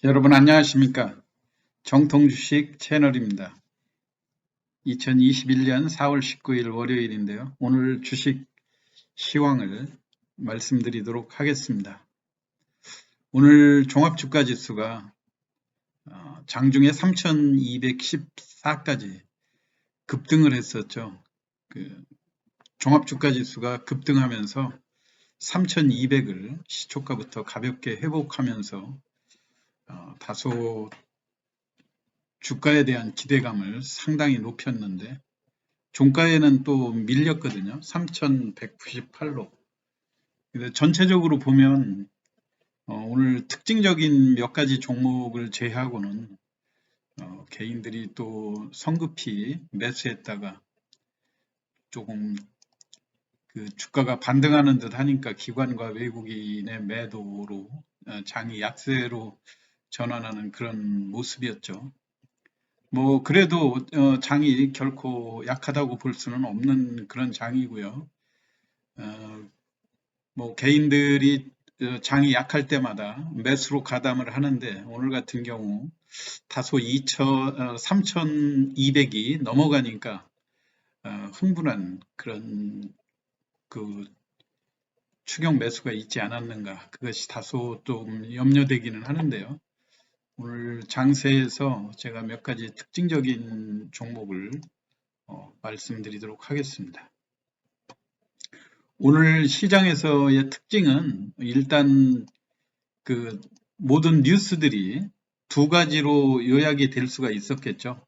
여러분 안녕하십니까? 정통주식 채널입니다. 2021년 4월 19일 월요일인데요. 오늘 주식 시황을 말씀드리도록 하겠습니다. 오늘 종합주가지수가 장중에 3214까지 급등을 했었죠. 종합주가지수가 급등하면서 3200을 시초가부터 가볍게 회복하면서 다소 주가에 대한 기대감을 상당히 높였는데 종가에는 또 밀렸거든요. 3,198로. 전체적으로 보면 오늘 특징적인 몇 가지 종목을 제외하고는 개인들이 또 성급히 매수했다가 조금 주가가 반등하는 듯 하니까 기관과 외국인의 매도로 장이 약세로 전환하는 그런 모습이었죠. 그래도 장이 결코 약하다고 볼 수는 없는 그런 장이고요. 개인들이 장이 약할 때마다 매수로 가담을 하는데 오늘 같은 경우 다소 3,200이 넘어가니까 흥분한 그런 추격 매수가 있지 않았는가, 그것이 다소 좀 염려되기는 하는데요. 오늘 장세에서 제가 몇 가지 특징적인 종목을 말씀드리도록 하겠습니다. 오늘 시장에서의 특징은 일단 모든 뉴스들이 두 가지로 요약이 될 수가 있었겠죠.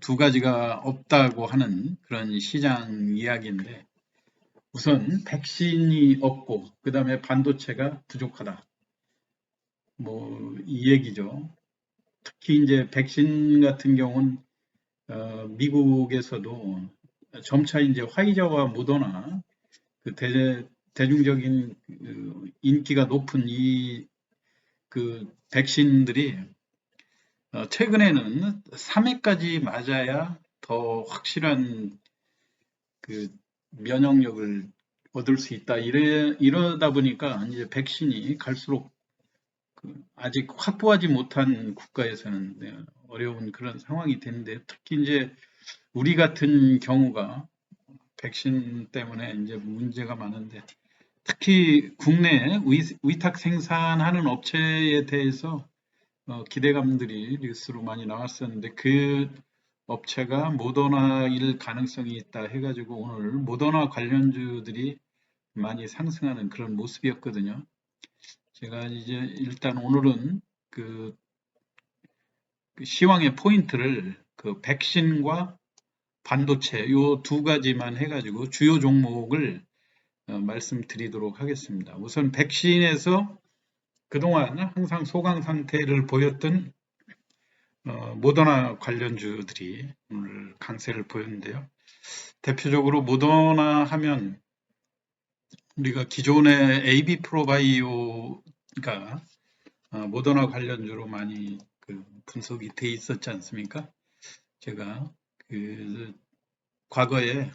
두 가지가 없다고 하는 그런 시장 이야기인데, 우선 백신이 없고 그 다음에 반도체가 부족하다. 이 얘기죠. 특히 이제 백신 같은 경우는 미국에서도 점차 이제 화이자와 모더나 대중적인 인기가 높은 이 백신들이 최근에는 3회까지 맞아야 더 확실한 면역력을 얻을 수 있다. 이러다 보니까 이제 백신이 갈수록 아직 확보하지 못한 국가에서는 어려운 그런 상황이 되는데, 특히 이제 우리 같은 경우가 백신 때문에 이제 문제가 많은데, 특히 국내 위탁 생산하는 업체에 대해서 기대감들이 뉴스로 많이 나왔었는데, 그 업체가 모더나일 가능성이 있다 해가지고 오늘 모더나 관련주들이 많이 상승하는 그런 모습이었거든요. 제가 이제 일단 오늘은 시황의 포인트를 백신과 반도체 요 두 가지만 해가지고 주요 종목을 말씀드리도록 하겠습니다. 우선 백신에서 그동안 항상 소강 상태를 보였던 모더나 관련주들이 오늘 강세를 보였는데요. 대표적으로 모더나 하면 우리가 기존의 AB 프로바이오가 모더나 관련주로 많이 분석이 돼 있었지 않습니까? 제가 과거에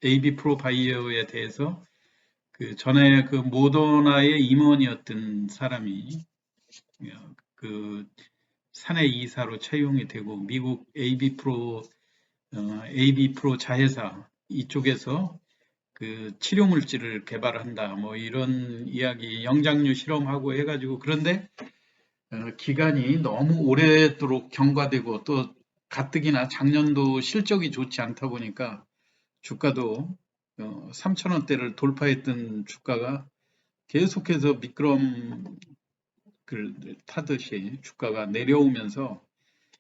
AB 프로바이오에 대해서 전에 모더나의 임원이었던 사람이 사내 이사로 채용이 되고 미국 AB 프로 자회사 이쪽에서 치료 물질을 개발한다, 이런 이야기, 영장류 실험하고 해가지고, 그런데 기간이 너무 오래도록 경과되고 또 가뜩이나 작년도 실적이 좋지 않다 보니까 주가도 3,000원대를 돌파했던 주가가 계속해서 미끄럼 타듯이 주가가 내려오면서,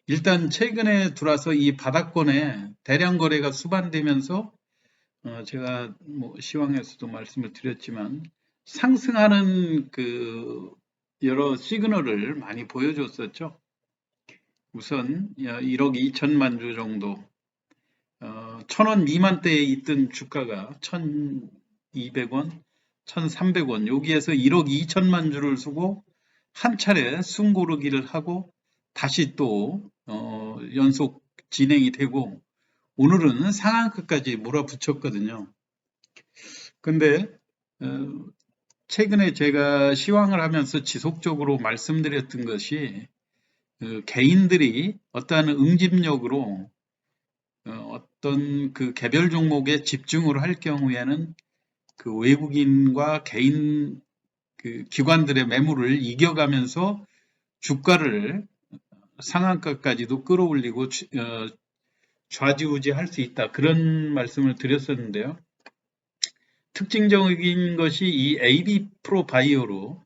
일단 최근에 들어와서 이 바닥권에 대량 거래가 수반되면서 제가 시황에서도 말씀을 드렸지만 상승하는 여러 시그널을 많이 보여줬었죠. 우선 1억 2천만 주 정도, 1,000원 미만대에 있던 주가가 1,200원, 1,300원, 여기에서 1억 2천만 주를 쓰고 한 차례 숨고르기를 하고 다시 또 연속 진행이 되고 오늘은 상한가까지 몰아붙였거든요. 근데 최근에 제가 시황을 하면서 지속적으로 말씀드렸던 것이 개인들이 어떠한 응집력으로 어떤 그 개별 종목에 집중을 할 경우에는 그 외국인과 개인 그 기관들의 매물을 이겨가면서 주가를 상한가까지도 끌어올리고 좌지우지할 수 있다. 그런 말씀을 드렸었는데요. 특징적인 것이 이 AB 프로 바이오로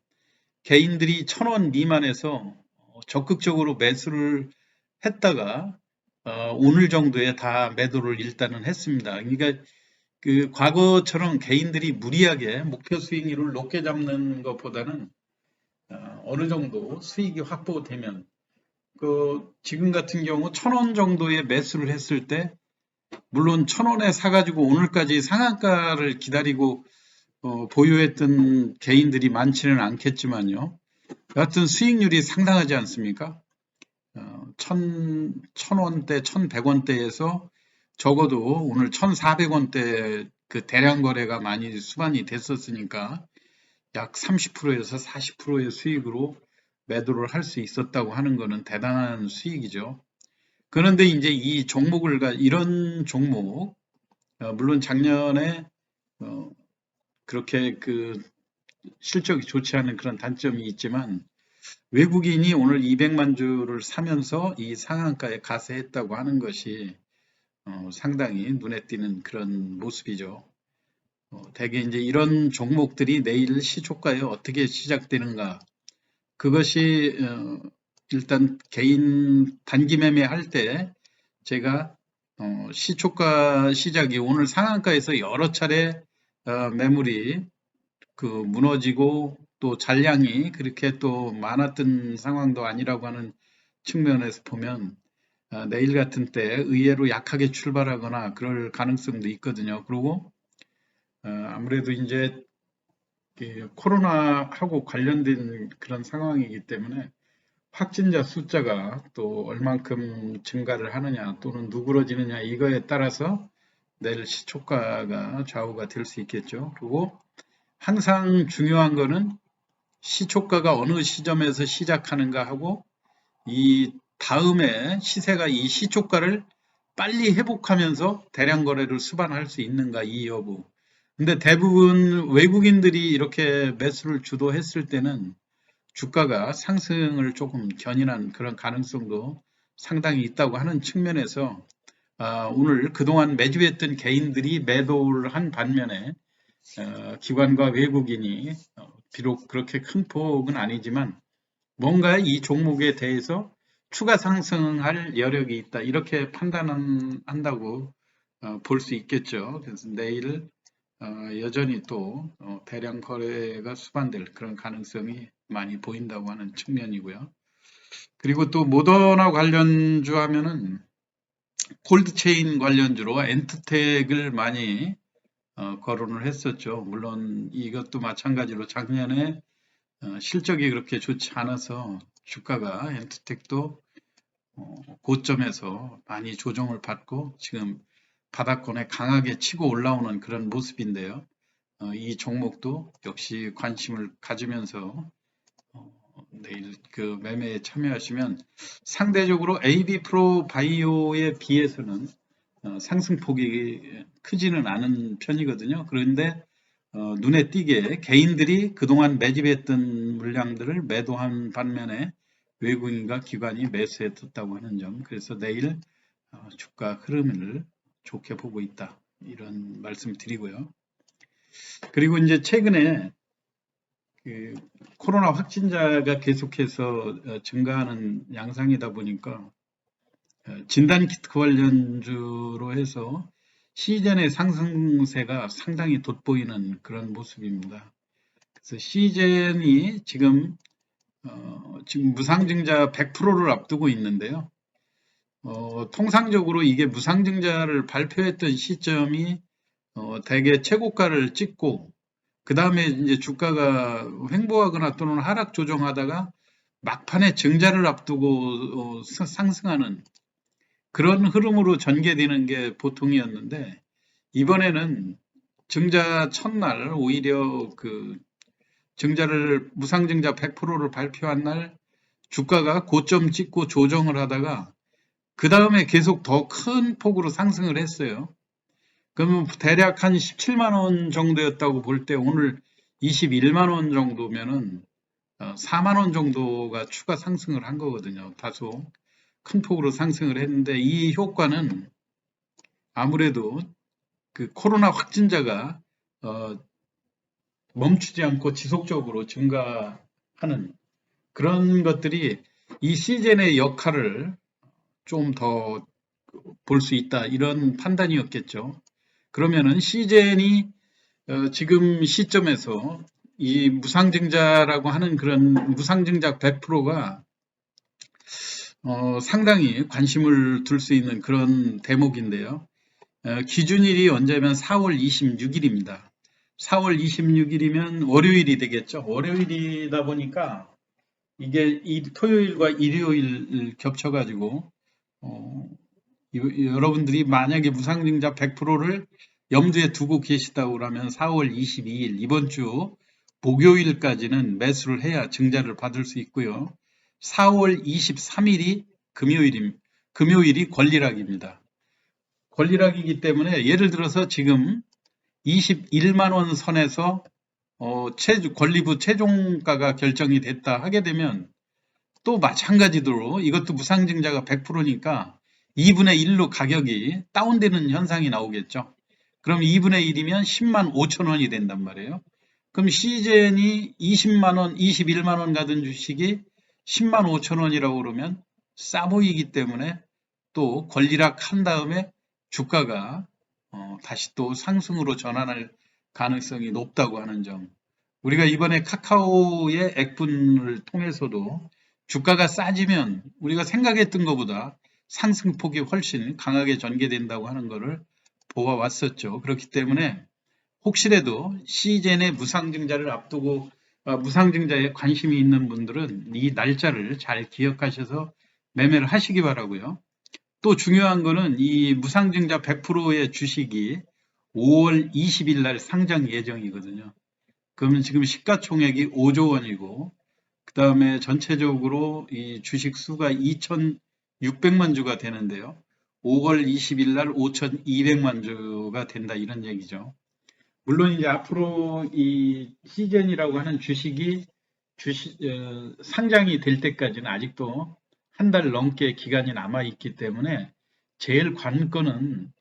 개인들이 1,000원 미만에서 적극적으로 매수를 했다가 오늘 정도에 다 매도를 일단은 했습니다. 그러니까 그 과거처럼 개인들이 무리하게 목표 수익률을 높게 잡는 것보다는 어느 정도 수익이 확보되면 그 지금 같은 경우 1,000원 정도의 매수를 했을 때 물론 1,000원에 사가지고 오늘까지 상한가를 기다리고 보유했던 개인들이 많지는 않겠지만요. 여하튼 수익률이 상당하지 않습니까? 1,000원대, 1,100원대에서 적어도 오늘 1,400원대 그 대량 거래가 많이 수반이 됐었으니까 약 30%에서 40%의 수익으로 매도를 할 수 있었다고 하는 것은 대단한 수익이죠. 그런데 이제 이 종목을, 이런 종목, 물론 작년에 그렇게 그 실적이 좋지 않은 그런 단점이 있지만 외국인이 오늘 200만 주를 사면서 이 상한가에 가세했다고 하는 것이 상당히 눈에 띄는 그런 모습이죠. 대개 이제 이런 종목들이 내일 시초가에 어떻게 시작되는가, 그것이 일단 개인 단기 매매할 때 제가 시초가 시작이 오늘 상한가에서 여러 차례 매물이 그 무너지고 또 잔량이 그렇게 또 많았던 상황도 아니라고 하는 측면에서 보면 내일 같은 때 의외로 약하게 출발하거나 그럴 가능성도 있거든요. 그리고 아무래도 이제 코로나하고 관련된 그런 상황이기 때문에 확진자 숫자가 또 얼만큼 증가를 하느냐 또는 누그러지느냐 이거에 따라서 내일 시초가가 좌우가 될 수 있겠죠. 그리고 항상 중요한 거는 시초가가 어느 시점에서 시작하는가 하고 이 다음에 시세가 이 시초가를 빨리 회복하면서 대량 거래를 수반할 수 있는가 이 여부. 근데 대부분 외국인들이 이렇게 매수를 주도했을 때는 주가가 상승을 조금 견인한 그런 가능성도 상당히 있다고 하는 측면에서 오늘 그동안 매집했던 개인들이 매도를 한 반면에 기관과 외국인이 비록 그렇게 큰 폭은 아니지만 뭔가 이 종목에 대해서 추가 상승할 여력이 있다 이렇게 판단한다고 볼 수 있겠죠. 그래서 내일 여전히 또 대량 거래가 수반될 그런 가능성이 많이 보인다고 하는 측면이고요. 그리고 또 모더나 관련주 하면은 콜드체인 관련주로 엔트텍을 많이 거론을 했었죠. 물론 이것도 마찬가지로 작년에 실적이 그렇게 좋지 않아서 주가가 엔트텍도 고점에서 많이 조정을 받고 지금 바닥권에 강하게 치고 올라오는 그런 모습인데요. 이 종목도 역시 관심을 가지면서 내일 그 매매에 참여하시면 상대적으로 AB 프로 바이오에 비해서는 상승폭이 크지는 않은 편이거든요. 그런데 눈에 띄게 개인들이 그동안 매집했던 물량들을 매도한 반면에 외국인과 기관이 매수했었다고 하는 점, 그래서 내일 주가 흐름을 좋게 보고 있다 이런 말씀 드리고요. 그리고 이제 최근에 그 코로나 확진자가 계속해서 증가하는 양상이다 보니까 진단키트 관련주로 해서 시젠의 상승세가 상당히 돋보이는 그런 모습입니다. 그래서 시젠이 지금 무상증자 100%를 앞두고 있는데요. 통상적으로 이게 무상증자를 발표했던 시점이 대개 최고가를 찍고 그 다음에 이제 주가가 횡보하거나 또는 하락 조정하다가 막판에 증자를 앞두고 상승하는 그런 흐름으로 전개되는 게 보통이었는데 이번에는 증자 첫날 오히려 그 무상증자 100%를 발표한 날 주가가 고점 찍고 조정을 하다가 그 다음에 계속 더 큰 폭으로 상승을 했어요. 그러면 대략 한 17만 원 정도였다고 볼 때 오늘 21만 원 정도면은 4만 원 정도가 추가 상승을 한 거거든요. 다소 큰 폭으로 상승을 했는데 이 효과는 아무래도 그 코로나 확진자가 멈추지 않고 지속적으로 증가하는 그런 것들이 이 시즌의 역할을 좀 더 볼 수 있다 이런 판단이었겠죠. 그러면은 시즌이 지금 시점에서 이 무상증자라고 하는 그런 무상증자 100%가 상당히 관심을 둘 수 있는 그런 대목인데요. 기준일이 언제면 4월 26일입니다. 4월 26일이면 월요일이 되겠죠. 월요일이다 보니까 이게 토요일과 일요일 겹쳐가지고 여러분들이 만약에 무상증자 100%를 염두에 두고 계시다고 하면 4월 22일 이번 주 목요일까지는 매수를 해야 증자를 받을 수 있고요. 4월 23일이 금요일이 권리락입니다. 권리락이기 때문에 예를 들어서 지금 21만 원 선에서 권리부 최종가가 결정이 됐다 하게 되면 또 마찬가지로 이것도 무상증자가 100%니까 2분의 1로 가격이 다운되는 현상이 나오겠죠. 그럼 2분의 1이면 10만 5천 원이 된단 말이에요. 그럼 시즌이 20만 원, 21만 원 가던 주식이 10만 5천 원이라고 그러면 싸 보이기 때문에 또 권리락 한 다음에 주가가 다시 또 상승으로 전환할 가능성이 높다고 하는 점. 우리가 이번에 카카오의 액분을 통해서도 주가가 싸지면 우리가 생각했던 것보다 상승폭이 훨씬 강하게 전개된다고 하는 것을 보아왔었죠. 그렇기 때문에 혹시라도 시즌의 무상증자를 앞두고 무상증자에 관심이 있는 분들은 이 날짜를 잘 기억하셔서 매매를 하시기 바라고요. 또 중요한 거는 이 무상증자 100%의 주식이 5월 20일 날 상장 예정이거든요. 그러면 지금 시가총액이 5조 원이고 그 다음에 전체적으로 이 주식 수가 2,600만 주가 되는데요. 5월 20일 날 5,200만 주가 된다 이런 얘기죠. 물론 이제 앞으로 이 시즌이라고 하는 주식이 상장이 될 때까지는 아직도 한 달 넘게 기간이 남아 있기 때문에 제일 관건은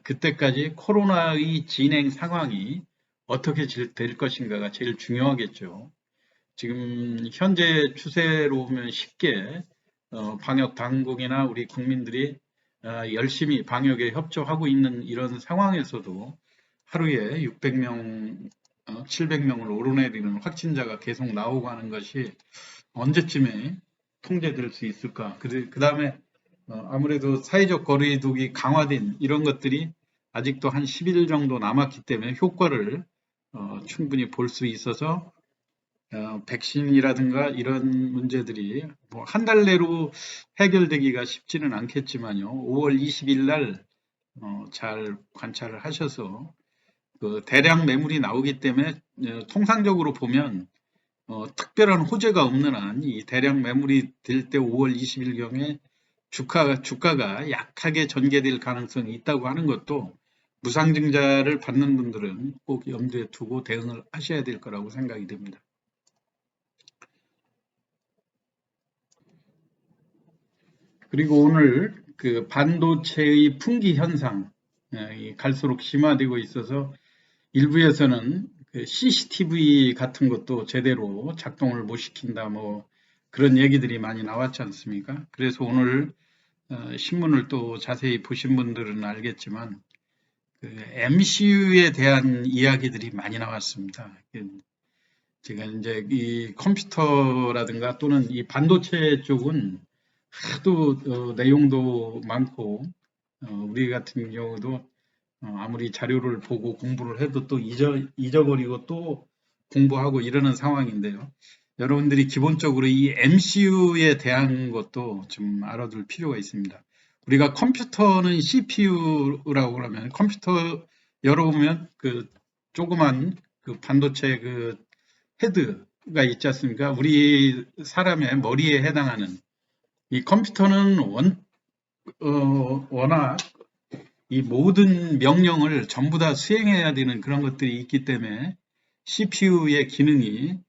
그때까지 코로나의 진행 상황이 어떻게 될 것인가가 제일 중요하겠죠. 지금 현재 추세로 보면 쉽게 방역 당국이나 우리 국민들이 열심히 방역에 협조하고 있는 이런 상황에서도 하루에 600명, 700명을 오르내리는 확진자가 계속 나오고 하는 것이 언제쯤에 통제될 수 있을까? 그 다음에 아무래도 사회적 거리두기 강화된 이런 것들이 아직도 한 10일 정도 남았기 때문에 효과를 충분히 볼 수 있어서 백신이라든가 이런 문제들이 뭐 한 달 내로 해결되기가 쉽지는 않겠지만요. 5월 20일 날 잘 관찰을 하셔서 그 대량 매물이 나오기 때문에 통상적으로 보면 특별한 호재가 없는 한 이 대량 매물이 될 때 5월 20일 경에 주가가 약하게 전개될 가능성이 있다고 하는 것도 무상증자를 받는 분들은 꼭 염두에 두고 대응을 하셔야 될 거라고 생각이 됩니다. 그리고 오늘 그 반도체의 품귀 현상 갈수록 심화되고 있어서 일부에서는 그 CCTV 같은 것도 제대로 작동을 못 시킨다 뭐 그런 얘기들이 많이 나왔지 않습니까? 그래서 오늘 신문을 또 자세히 보신 분들은 알겠지만 그 MCU에 대한 이야기들이 많이 나왔습니다. 제가 이제 이 컴퓨터라든가 또는 이 반도체 쪽은 하도 내용도 많고 우리 같은 경우도 아무리 자료를 보고 공부를 해도 또 잊어버리고 또 공부하고 이러는 상황인데요. 여러분들이 기본적으로 이 MCU에 대한 것도 좀 알아둘 필요가 있습니다. 우리가 컴퓨터는 CPU라고 그러면 컴퓨터 열어보면 그 조그만 그 반도체 그 헤드가 있지 않습니까? 우리 사람의 머리에 해당하는 이 컴퓨터는 워낙 이 모든 명령을 전부 다 수행해야 되는 그런 것들이 있기 때문에 CPU의 기능이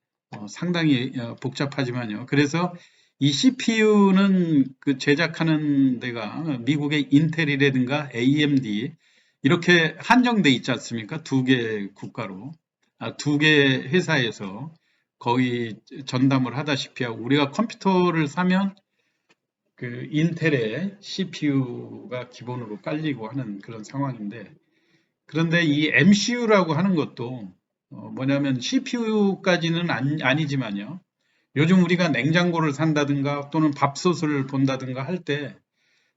상당히 복잡하지만요. 그래서 이 CPU는 그 제작하는 데가 미국의 인텔이라든가 AMD 이렇게 한정돼 있지 않습니까? 두 개 국가로, 두 개 회사에서 거의 전담을 하다시피 하고 우리가 컴퓨터를 사면 그 인텔의 CPU가 기본으로 깔리고 하는 그런 상황인데 그런데 이 MCU라고 하는 것도 뭐냐면 CPU까지는 아니지만요. 요즘 우리가 냉장고를 산다든가 또는 밥솥을 본다든가 할 때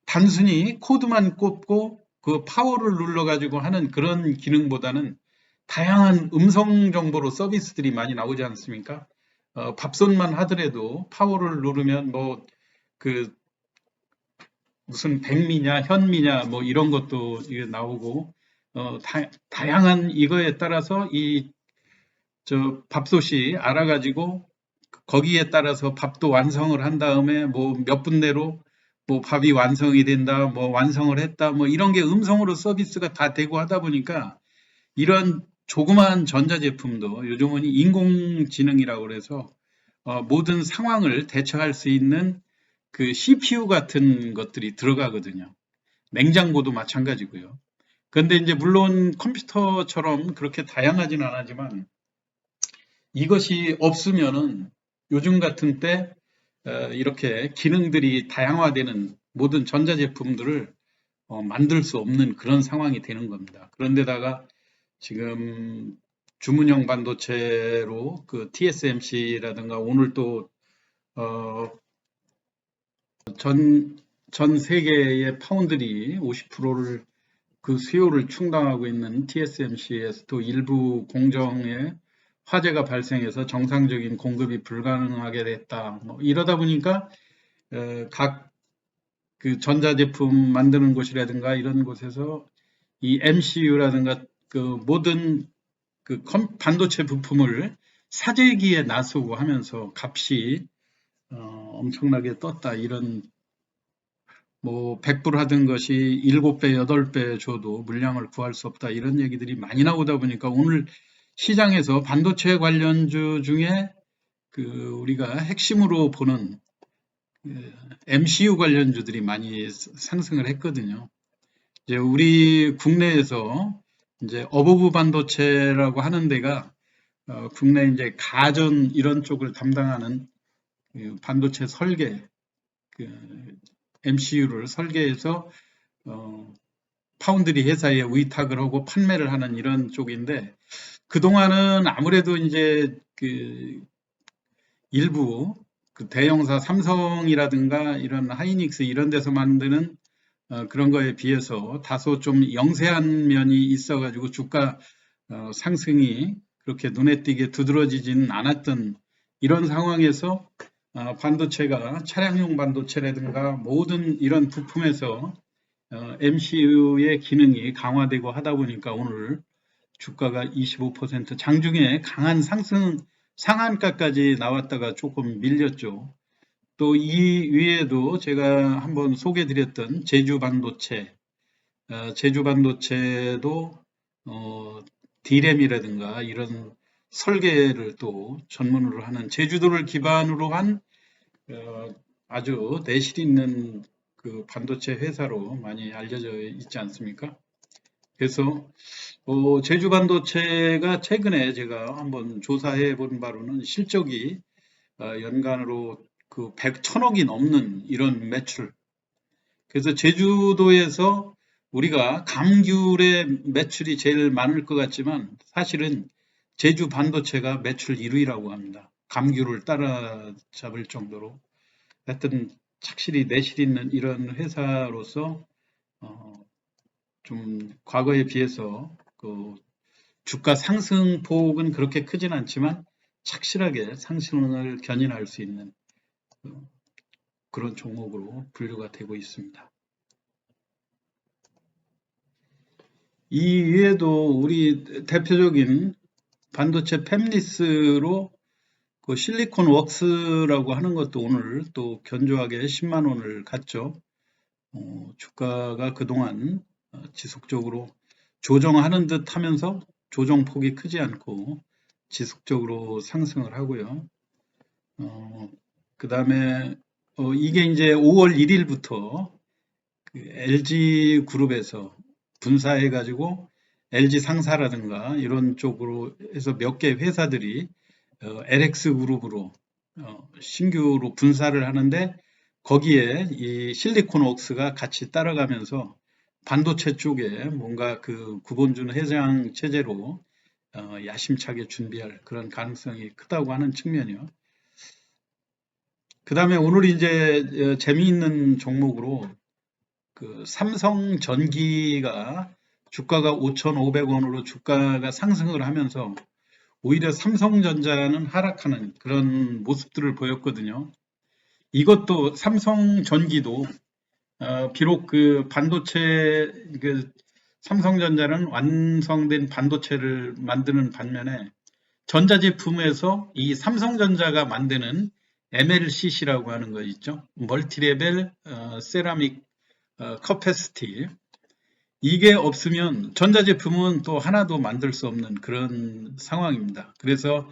단순히 코드만 꼽고 그 파워를 눌러가지고 하는 그런 기능보다는 다양한 음성 정보로 서비스들이 많이 나오지 않습니까? 밥솥만 하더라도 파워를 누르면 뭐 그 무슨 백미냐 현미냐 뭐 이런 것도 이게 나오고 다양한 이거에 따라서 이 저 밥솥이 알아가지고 거기에 따라서 밥도 완성을 한 다음에 뭐 몇 분 내로 뭐 밥이 완성이 된다, 뭐 완성을 했다, 뭐 이런 게 음성으로 서비스가 다 되고 하다 보니까 이런 조그마한 전자제품도 요즘은 인공지능이라고 그래서 모든 상황을 대처할 수 있는 그 CPU 같은 것들이 들어가거든요. 냉장고도 마찬가지고요. 그런데 이제 물론 컴퓨터처럼 그렇게 다양하진 않지만 이것이 없으면은 요즘 같은 때 이렇게 기능들이 다양화되는 모든 전자제품들을 만들 수 없는 그런 상황이 되는 겁니다. 그런데다가 지금 주문형 반도체로 그 TSMC라든가 오늘 또 전 세계의 파운드리 50%를 그 수요를 충당하고 있는 TSMC에서 또 일부 공정에 화재가 발생해서 정상적인 공급이 불가능하게 됐다. 뭐 이러다 보니까 각 그 전자제품 만드는 곳이라든가 이런 곳에서 이 MCU라든가 그 모든 그 반도체 부품을 사재기에 나서고 하면서 값이 엄청나게 떴다. 이런 뭐 100불 하던 것이 7배, 8배 줘도 물량을 구할 수 없다. 이런 얘기들이 많이 나오다 보니까 오늘 시장에서 반도체 관련주 중에 그 우리가 핵심으로 보는 MCU 관련주들이 많이 상승을 했거든요. 이제 우리 국내에서 이제 어버브 반도체라고 하는 데가 국내 이제 가전 이런 쪽을 담당하는 그 반도체 설계, 그 MCU를 설계해서 파운드리 회사에 의탁을 하고 판매를 하는 이런 쪽인데 그동안은 아무래도 이제 그 일부 그 대형사 삼성이라든가 이런 하이닉스 이런 데서 만드는 그런 거에 비해서 다소 좀 영세한 면이 있어가지고 주가 상승이 그렇게 눈에 띄게 두드러지지는 않았던 이런 상황에서 반도체가 차량용 반도체라든가 모든 이런 부품에서 MCU의 기능이 강화되고 하다 보니까 오늘 주가가 25% 장중에 강한 상한가까지 나왔다가 조금 밀렸죠. 또 이 위에도 제가 한번 소개드렸던 제주 반도체, 제주 반도체도 D램이라든가 이런 설계를 또 전문으로 하는 제주도를 기반으로 한 아주 내실 있는 그 반도체 회사로 많이 알려져 있지 않습니까? 그래서 제주 반도체가 최근에 제가 한번 조사해 본 바로는 실적이 연간으로 그 100천억이 넘는 이런 매출. 그래서 제주도에서 우리가 감귤의 매출이 제일 많을 것 같지만 사실은 제주 반도체가 매출 1위라고 합니다. 감귤을 따라잡을 정도로. 하여튼 착실히 내실 있는 이런 회사로서 좀 과거에 비해서 그 주가 상승폭은 그렇게 크진 않지만 착실하게 상승을 견인할 수 있는 그런 종목으로 분류가 되고 있습니다. 이 위에도 우리 대표적인 반도체 팹리스로 그 실리콘 웍스라고 하는 것도 오늘 또 견조하게 10만 원을 갔죠. 주가가 그동안 지속적으로 조정하는 듯 하면서 조정폭이 크지 않고 지속적으로 상승을 하고요. 그 다음에 이게 이제 5월 1일부터 LG 그룹에서 분사해가지고 LG 상사라든가 이런 쪽으로 해서 몇 개 회사들이 LX 그룹으로 신규로 분사를 하는데 거기에 이 실리콘웍스가 같이 따라가면서 반도체 쪽에 뭔가 그 구본준 회장 체제로 야심차게 준비할 그런 가능성이 크다고 하는 측면이요. 그 다음에 오늘 이제 재미있는 종목으로 그 삼성전기가 주가가 5,500원으로 주가가 상승을 하면서 오히려 삼성전자는 하락하는 그런 모습들을 보였거든요. 이것도 삼성전기도 비록 그 반도체 삼성전자는 완성된 반도체를 만드는 반면에 전자제품에서 이 삼성전자가 만드는 MLCC라고 하는 거 있죠. 멀티레벨 세라믹 커패시티. 이게 없으면 전자제품은 또 하나도 만들 수 없는 그런 상황입니다. 그래서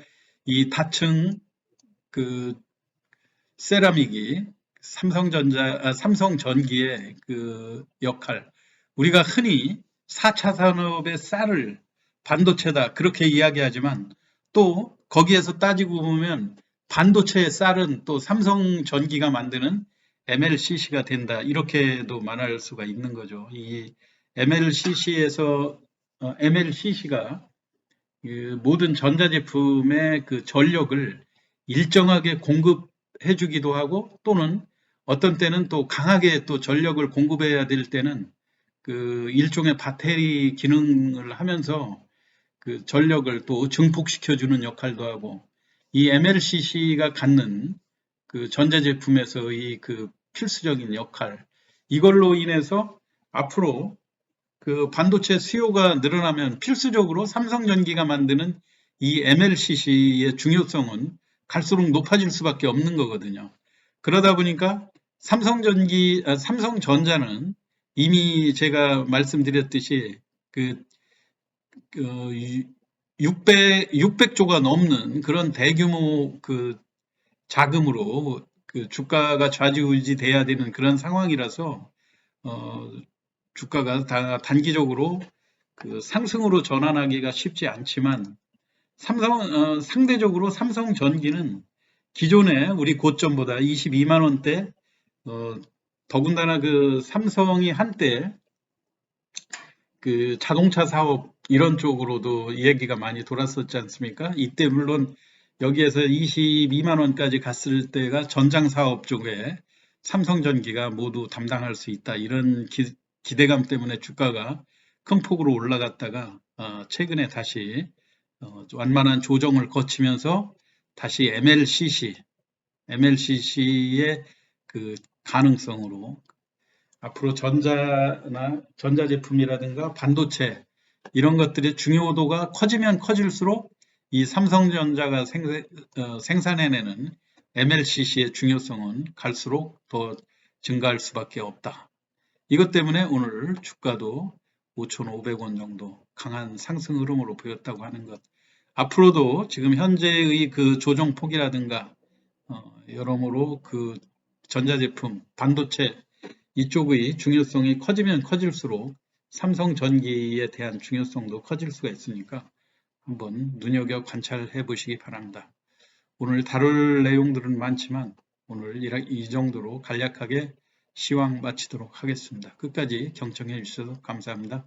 이 다층 그 세라믹이 삼성전기의 그 역할, 우리가 흔히 4차 산업의 쌀을 반도체다 그렇게 이야기하지만 또 거기에서 따지고 보면 반도체의 쌀은 또 삼성전기가 만드는 MLCC가 된다 이렇게도 말할 수가 있는 거죠. 이 MLCC에서 MLCC가 그 모든 전자제품의 그 전력을 일정하게 공급해 주기도 하고 또는 어떤 때는 또 강하게 또 전력을 공급해야 될 때는 그 일종의 배터리 기능을 하면서 그 전력을 또 증폭시켜 주는 역할도 하고 이 MLCC가 갖는 그 전자제품에서의 그 필수적인 역할 이걸로 인해서 앞으로 그 반도체 수요가 늘어나면 필수적으로 삼성전기가 만드는 이 MLCC의 중요성은 갈수록 높아질 수밖에 없는 거거든요. 그러다 보니까 삼성전자는 이미 제가 말씀드렸듯이 그 600조가 넘는 그런 대규모 그 자금으로 그 주가가 좌지우지 돼야 되는 그런 상황이라서 주가가 단기적으로 그 상승으로 전환하기가 쉽지 않지만 상대적으로 삼성전기는 기존에 우리 고점보다 22만 원대 더군다나 그 삼성이 한때 그 자동차 사업 이런 쪽으로도 얘기가 많이 돌았었지 않습니까? 이때 물론 여기에서 22만 원까지 갔을 때가 전장 사업 쪽에 삼성전기가 모두 담당할 수 있다 이런 기대감 때문에 주가가 큰 폭으로 올라갔다가 최근에 다시 완만한 조정을 거치면서 다시 MLCC의 그 가능성으로 앞으로 전자제품이라든가 반도체 이런 것들의 중요도가 커지면 커질수록 이 삼성전자가 생산해내는 MLCC의 중요성은 갈수록 더 증가할 수밖에 없다. 이것 때문에 오늘 주가도 5,500원 정도 강한 상승 흐름으로 보였다고 하는 것. 앞으로도 지금 현재의 그 조정폭이라든가 여러모로 그 전자제품, 반도체 이쪽의 중요성이 커지면 커질수록 삼성전기에 대한 중요성도 커질 수가 있으니까 한번 눈여겨 관찰해 보시기 바랍니다. 오늘 다룰 내용들은 많지만 오늘 이 정도로 간략하게 시황 마치도록 하겠습니다. 끝까지 경청해 주셔서 감사합니다.